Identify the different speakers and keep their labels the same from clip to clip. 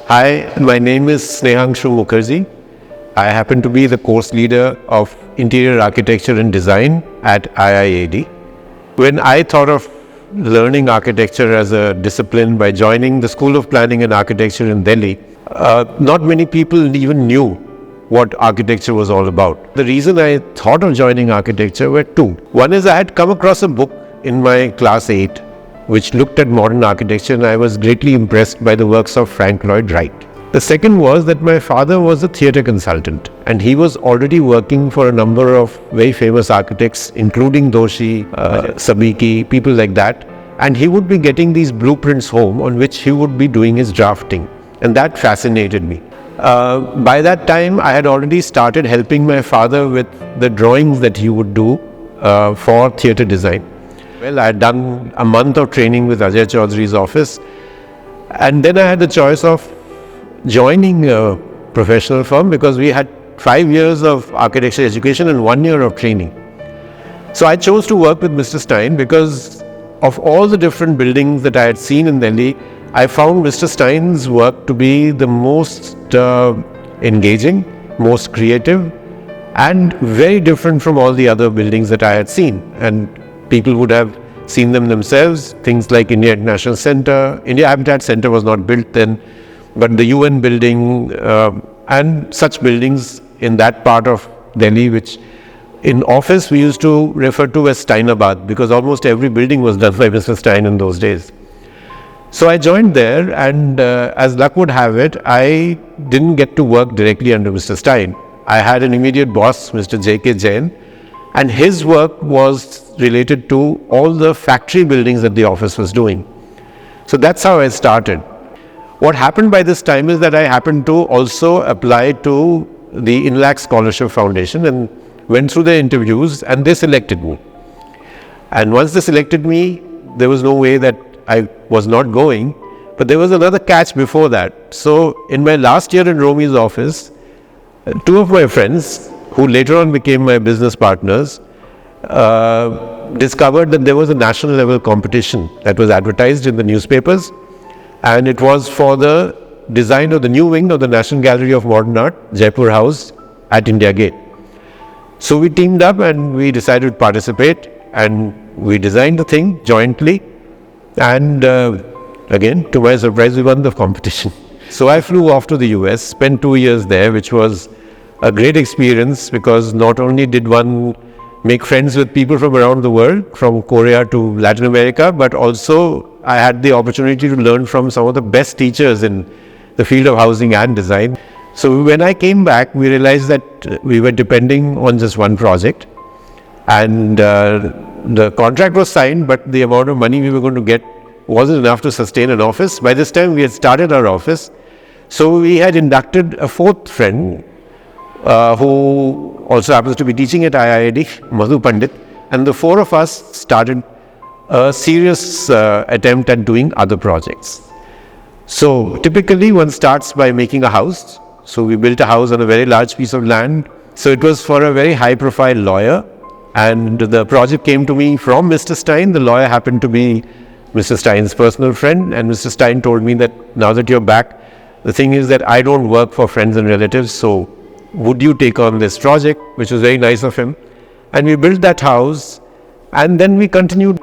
Speaker 1: Hi, my name is Snehanshu Mukherjee. I happen to be the course leader of Interior Architecture and Design at IIAD. When I thought of learning architecture as a discipline by joining the School of Planning and Architecture in Delhi, not many people even knew what architecture was all about. The reason I thought of joining architecture were two. One is I had come across a book in my class 8 which looked at modern architecture, and I was greatly impressed by the works of Frank Lloyd Wright. The second was that my father was a theatre consultant, and he was already working for a number of very famous architects, including Doshi, Sabiki, people like that, and he would be getting these blueprints home on which he would be doing his drafting, and that fascinated me. By that time, I had already started helping my father with the drawings that he would do for theatre design. Well, I had done a month of training with Ajay Chaudhary's office, and then I had the choice of joining a professional firm because we had 5 years of architecture education and 1 year of training. So I chose to work with Mr. Stein because of all the different buildings that I had seen in Delhi, I found Mr. Stein's work to be the most engaging, most creative, and very different from all the other buildings that I had seen. And people would have seen them themselves, things like India International Center. India Habitat Center was not built then, but the UN building and such buildings in that part of Delhi, which in office we used to refer to as Steinabad, because almost every building was done by Mr. Stein in those days. So I joined there, and as luck would have it, I didn't get to work directly under Mr. Stein. I had an immediate boss, Mr. J.K. Jain, and his work was related to all the factory buildings that the office was doing. So that's how I started. What happened by this time is that I happened to also apply to the Inlaks Scholarship Foundation and went through the interviews, and they selected me. And once they selected me, there was no way that I was not going, but there was another catch before that. So in my last year in Romi's office, two of my friends, who later on became my business partners, discovered that there was a national level competition that was advertised in the newspapers, and it was for the design of the new wing of the National Gallery of Modern Art, Jaipur House at India Gate. So we teamed up and we decided to participate, and we designed the thing jointly, and again, to my surprise, we won the competition. So I flew off to the US, spent 2 years there, which was a great experience because not only did one make friends with people from around the world, from Korea to Latin America, but also I had the opportunity to learn from some of the best teachers in the field of housing and design. So when I came back, we realized that we were depending on just one project, and the contract was signed, but the amount of money we were going to get wasn't enough to sustain an office. By this time, we had started our office. So we had inducted a fourth friend, who also happens to be teaching at IIAD, Madhu Pandit, and the four of us started a serious attempt at doing other projects. So typically one starts by making a house. So we built a house on a very large piece of land. So it was for a very high profile lawyer, and the project came to me from Mr. Stein. The lawyer happened to be Mr. Stein's personal friend, and Mr. Stein told me that now that you're back, the thing is that I don't work for friends and relatives, so would you take on this project, which was very nice of him. And we built that house, and then we continued.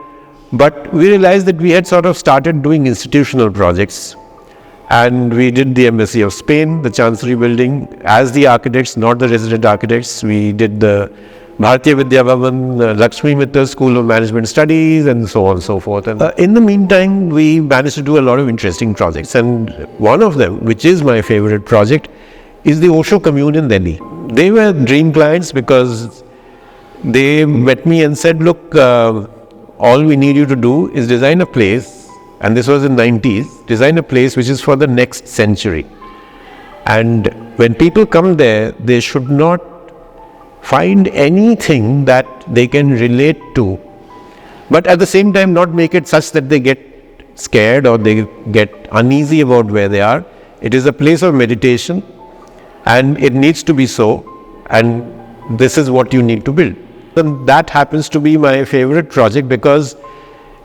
Speaker 1: But we realized that we had sort of started doing institutional projects, and we did the Embassy of Spain, the Chancery building, as the architects, not the resident architects. We did the Bharatiya Vidya Bhavan, Lakshmi Mittal School of Management Studies, and so on and so forth. And in the meantime, we managed to do a lot of interesting projects, and one of them, which is my favorite project, is the Osho commune in Delhi. They were dream clients because they met me and said, look, all we need you to do is design a place, and this was in the 90s, design a place which is for the next century. And when people come there, they should not find anything that they can relate to, but at the same time not make it such that they get scared or they get uneasy about where they are. It is a place of meditation, and it needs to be so, and this is what you need to build. And that happens to be my favorite project because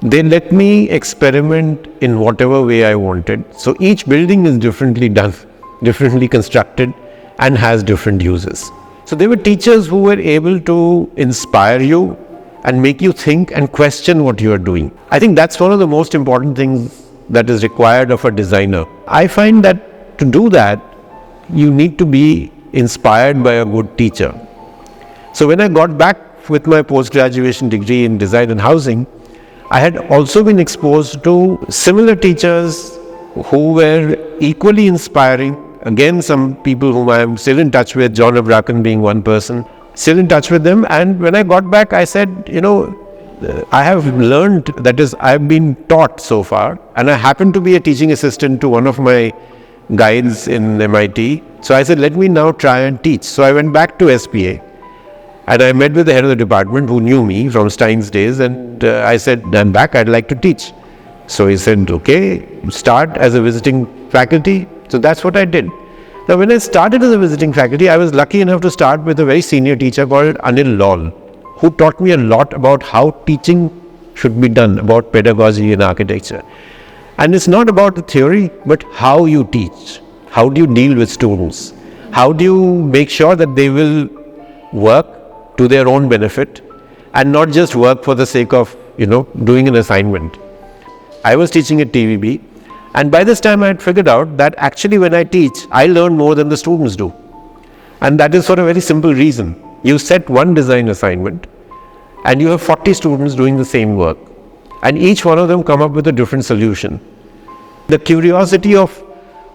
Speaker 1: They let me experiment in whatever way I wanted. So each building is differently done, differently constructed, and has different uses. So they were teachers who were able to inspire you and make you think and question what you are doing. I think that's one of the most important things that is required of a designer. I find that to do that, you need to be inspired by a good teacher. So when I got back with my post-graduation degree in design and housing, I had also been exposed to similar teachers who were equally inspiring. Again, some people whom I am still in touch with, John Abrakan being one person, still in touch with them. And when I got back, I said, I have learned, that is, I've been taught so far, and I happen to be a teaching assistant to one of my guides in MIT. So I said, let me now try and teach. So I went back to SPA. And I met with the head of the department who knew me from Stein's days, and I said, I'm back, I'd like to teach. So he said, okay, start as a visiting faculty. So that's what I did. Now when I started as a visiting faculty, I was lucky enough to start with a very senior teacher called Anil Lal, who taught me a lot about how teaching should be done, about pedagogy and architecture. And it's not about the theory, but how you teach. How do you deal with students? How do you make sure that they will work to their own benefit and not just work for the sake of, doing an assignment. I was teaching at TVB, and by this time I had figured out that actually when I teach, I learn more than the students do. And that is for a very simple reason. You set one design assignment and you have 40 students doing the same work, and each one of them come up with a different solution. The curiosity of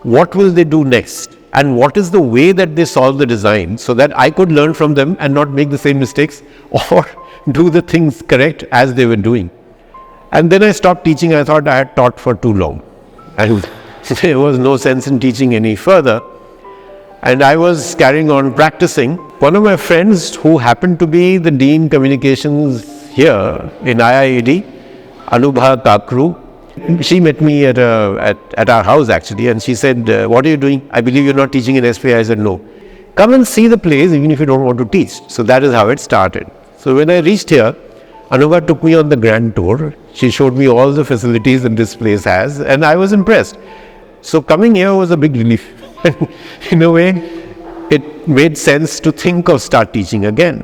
Speaker 1: what will they do next? And what is the way that they solve the design, so that I could learn from them and not make the same mistakes or do the things correct as they were doing. And then I stopped teaching. I thought I had taught for too long, and there was no sense in teaching any further. And I was carrying on practicing. One of my friends, who happened to be the Dean Communications here in IIAD, Anubha Kakru, she met me at our house actually, and she said, what are you doing? I believe you're not teaching in SPA. I said, no. Come and see the place even if you don't want to teach. So that is how it started. So when I reached here, Anubha took me on the grand tour. She showed me all the facilities that this place has, and I was impressed. So coming here was a big relief. In a way, it made sense to think of start teaching again.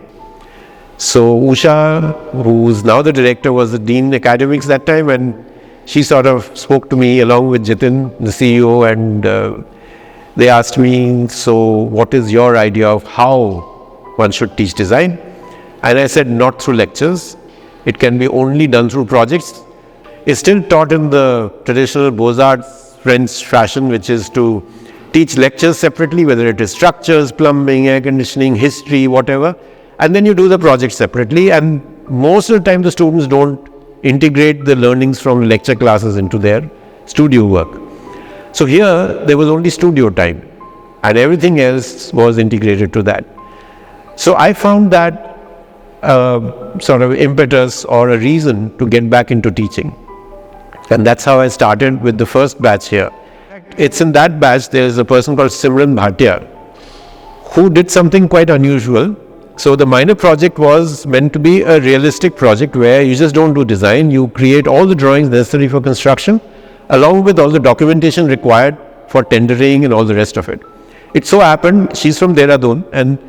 Speaker 1: So Usha, who's now the director, was the Dean Academics that time, and she sort of spoke to me along with Jitin, the CEO, and they asked me, so what is your idea of how one should teach design? And I said, not through lectures. It can be only done through projects. It's still taught in the traditional Beaux-Arts French fashion, which is to teach lectures separately, whether it is structures, plumbing, air conditioning, history, whatever. And then you do the project separately. And most of the time the students don't integrate the learnings from lecture classes into their studio work. So here there was only studio time and everything else was integrated to that. So I found that sort of impetus or a reason to get back into teaching. And that's how I started with the first batch here. It's in that batch there is a person called Simran Bhatia who did something quite unusual. So the minor project was meant to be a realistic project where you just don't do design, you create all the drawings necessary for construction along with all the documentation required for tendering and all the rest of it. It so happened she's from Dehradun and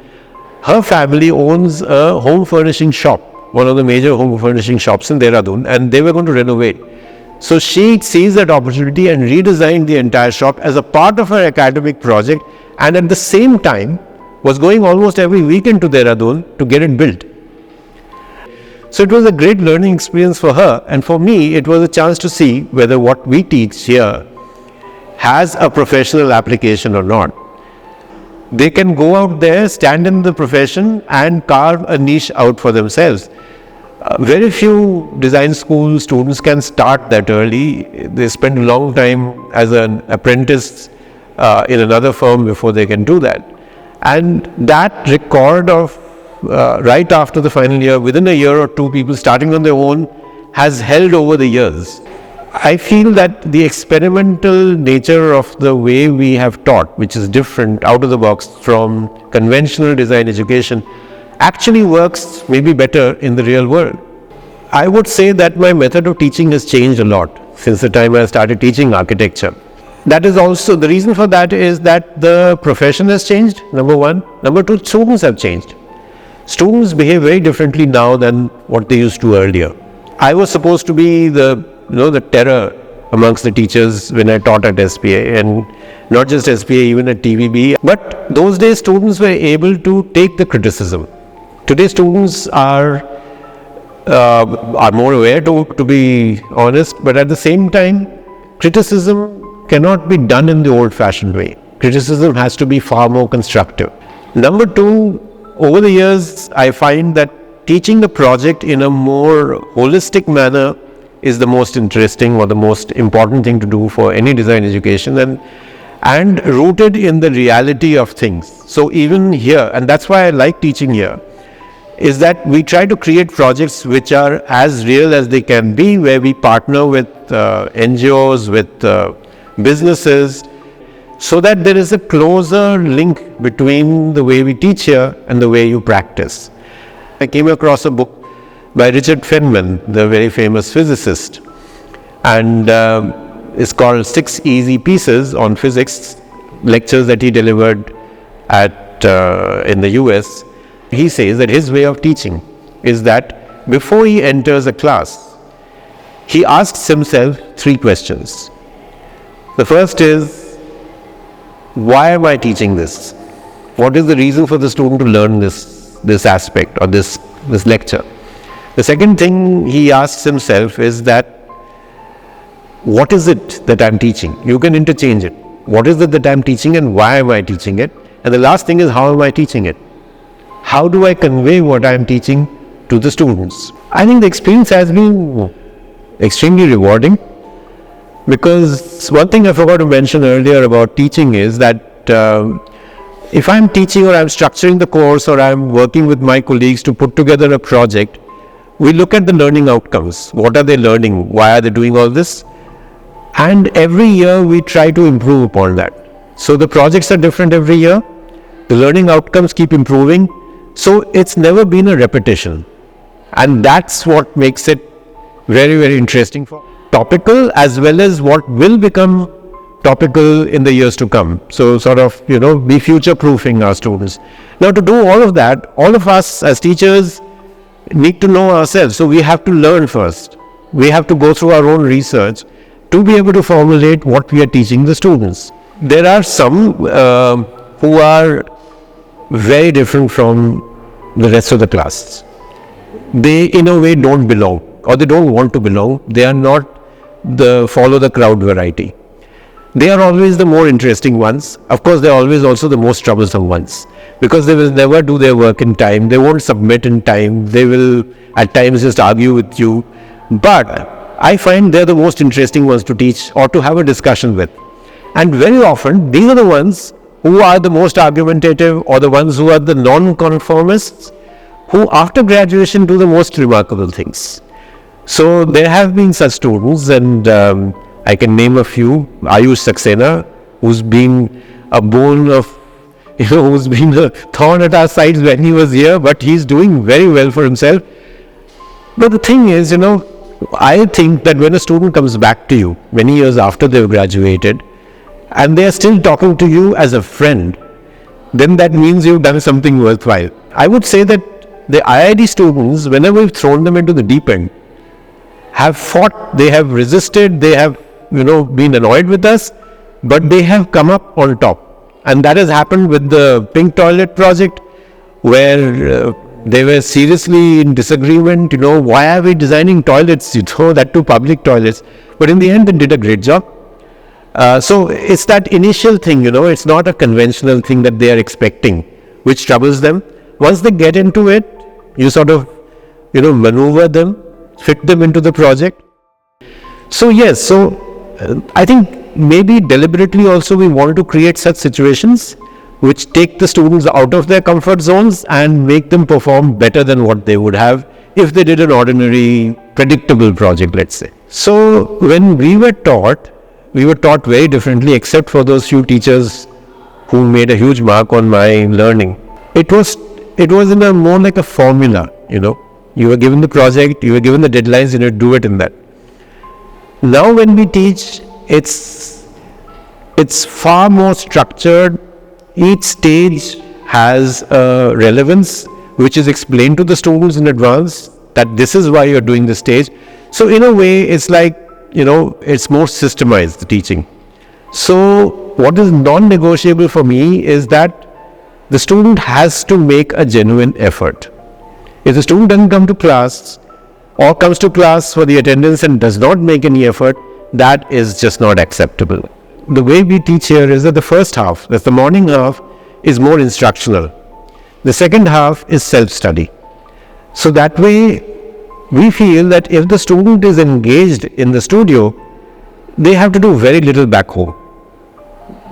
Speaker 1: her family owns a home furnishing shop, one of the major home furnishing shops in Dehradun, and they were going to renovate. So she seized that opportunity and redesigned the entire shop as a part of her academic project, and at the same time was going almost every weekend to Dehradun to get it built. So it was a great learning experience for her, and for me it was a chance to see whether what we teach here has a professional application or not. They can go out there, stand in the profession and carve a niche out for themselves. Very few design school students can start that early. They spend a long time as an apprentice in another firm before they can do that. And that record of right after the final year, within a year or two, people starting on their own has held over the years. I feel that the experimental nature of the way we have taught, which is different out of the box from conventional design education, actually works maybe better in the real world. I would say that my method of teaching has changed a lot since the time I started teaching architecture. That is also, the reason for that is that the profession has changed, number one. Number two, students have changed. Students behave very differently now than what they used to earlier. I was supposed to be the terror amongst the teachers when I taught at SPA, and not just SPA, even at TVB. But those days students were able to take the criticism. Today students are more aware, to be honest, but at the same time, criticism cannot be done in the old-fashioned way. Criticism has to be far more constructive. Number two, over the years, I find that teaching the project in a more holistic manner is the most interesting or the most important thing to do for any design education, and rooted in the reality of things. So even here, and that's why I like teaching here, is that we try to create projects which are as real as they can be, where we partner with NGOs, with businesses, so that there is a closer link between the way we teach here and the way you practice. I came across a book by Richard Feynman, the very famous physicist, and it's called 6 Easy Pieces on Physics, lectures that he delivered in the US. He says that his way of teaching is that before he enters a class, he asks himself 3 questions. The first is, why am I teaching this? What is the reason for the student to learn this aspect or this lecture? The second thing he asks himself is that, what is it that I'm teaching? You can interchange it. What is it that I'm teaching and why am I teaching it? And the last thing is, how am I teaching it? How do I convey what I'm teaching to the students? I think the experience has been extremely rewarding, because one thing I forgot to mention earlier about teaching is that if I'm teaching or I'm structuring the course or I'm working with my colleagues to put together a project, we look at the learning outcomes. What are they learning? Why are they doing all this? And every year we try to improve upon that. So the projects are different every year. The learning outcomes keep improving. So it's never been a repetition. And that's what makes it very, very interesting. Topical as well as what will become topical in the years to come. So sort of, be future-proofing our students. Now to do all of that, all of us as teachers need to know ourselves. So we have to learn first. We have to go through our own research to be able to formulate what we are teaching the students. There are some who are very different from the rest of the class. They in a way don't belong, or they don't want to belong. They are not the follow the crowd variety. They are always the more interesting ones. Of course, they are always also the most troublesome ones, because they will never do their work in time. They won't submit in time. They will at times just argue with you. But I find they're the most interesting ones to teach or to have a discussion with. And very often, these are the ones who are the most argumentative, or the ones who are the non-conformists, who after graduation do the most remarkable things. So there have been such students, and I can name a few. Ayush Saxena, who's been a bone of, who's been a thorn at our sides when he was here, but he's doing very well for himself. But the thing is, I think that when a student comes back to you many years after they've graduated, and they are still talking to you as a friend, then that means you've done something worthwhile. I would say that the IIAD students, whenever we've thrown them into the deep end, have fought, they have resisted, they have been annoyed with us, but they have come up on top. And that has happened with the pink toilet project, where they were seriously in disagreement, why are we designing toilets, that too public toilets. But in the end, they did a great job. So it's that initial thing, it's not a conventional thing that they are expecting, which troubles them. Once they get into it, you sort of, maneuver them, fit them into the project. So yes, I think maybe deliberately also we want to create such situations which take the students out of their comfort zones and make them perform better than what they would have if they did an ordinary, predictable project, let's say. So when we were taught very differently, except for those few teachers who made a huge mark on my learning. It was in a more like a formula, You were given the project, you were given the deadlines, and you do it in that. Now when we teach, it's far more structured. Each stage has a relevance which is explained to the students in advance, that this is why you're doing this stage. So in a way, it's like, it's more systemized, the teaching. So what is non-negotiable for me is that the student has to make a genuine effort. If the student doesn't come to class, or comes to class for the attendance and does not make any effort, that is just not acceptable. The way we teach here is that the first half, that's the morning half, is more instructional. The second half is self-study. So that way, we feel that if the student is engaged in the studio, they have to do very little back home.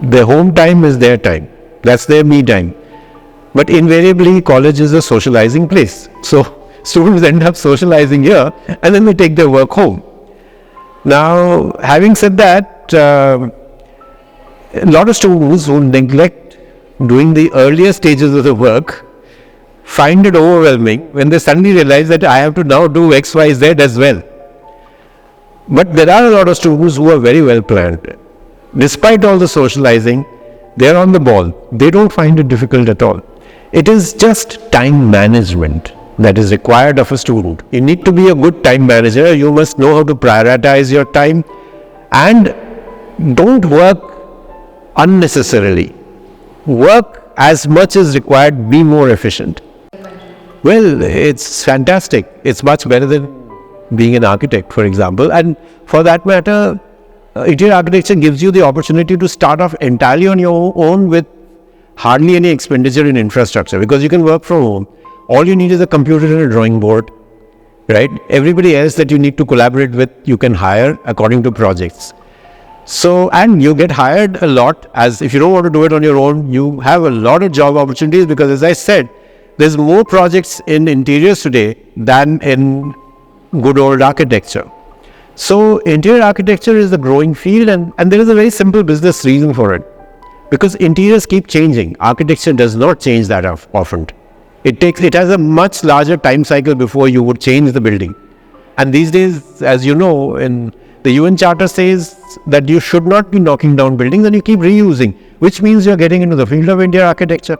Speaker 1: Their home time is their time. That's their me time. But invariably, college is a socializing place. So students end up socializing here and then they take their work home. Now, having said that, a lot of students who neglect doing the earlier stages of the work find it overwhelming when they suddenly realize that I have to now do X, Y, Z as well. But there are a lot of students who are very well planned. Despite all the socializing, they are on the ball. They don't find it difficult at all. It is just time management that is required of a student. You need to be a good time manager. You must know how to prioritize your time and don't work unnecessarily. Work as much as required, be more efficient. Well, it's fantastic. It's much better than being an architect, for example. And for that matter, interior architecture gives you the opportunity to start off entirely on your own with hardly any expenditure in infrastructure, because you can work from home. All you need is a computer and a drawing board, right? Everybody else that you need to collaborate with, you can hire according to projects. So, and you get hired a lot, as if you don't want to do it on your own, you have a lot of job opportunities, because as I said, there's more projects in interiors today than in good old architecture. So interior architecture is a growing field, and there is a very simple business reason for it. Because interiors keep changing. Architecture does not change that often. It has a much larger time cycle before you would change the building. And these days, as you know, in the UN Charter says that you should not be knocking down buildings and you keep reusing, which means you're getting into the field of interior architecture.